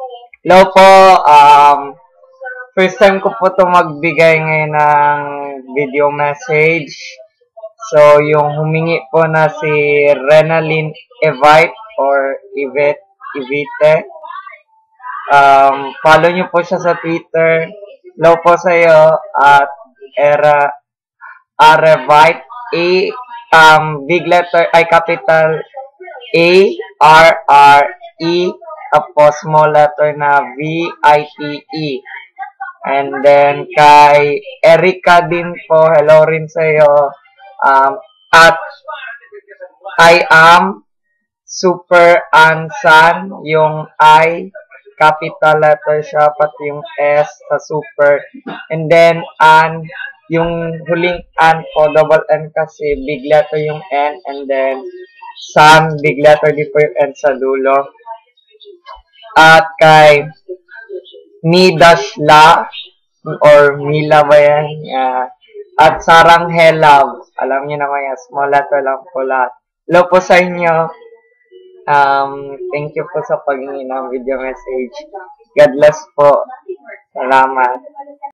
Hello po, first time ko po to magbigay ngayon ng video message. So, yung humingi po na si Renalyn Evite or Evite. Follow nyo po siya sa Twitter. Hello po sa iyo at Arevite. Big letter, capital A-R-R-E, tapos small letter na V-I-T-E. And then, kay Erika din po, hello rin sa iyo. At I am Super Ansan, yung I, capital letter siya, pati yung S sa super. And then, An, yung huling An po, double N kasi, big letter yung N, and then, San, big letter din po yung N sa dulo. At kay Midashla, or Mila ba yan? At Sarang Helav, alam niyo naman yan, small letter lang po lahat. Hello po sa inyo. Thank you po sa paghingi ng video message. God bless po. Salamat.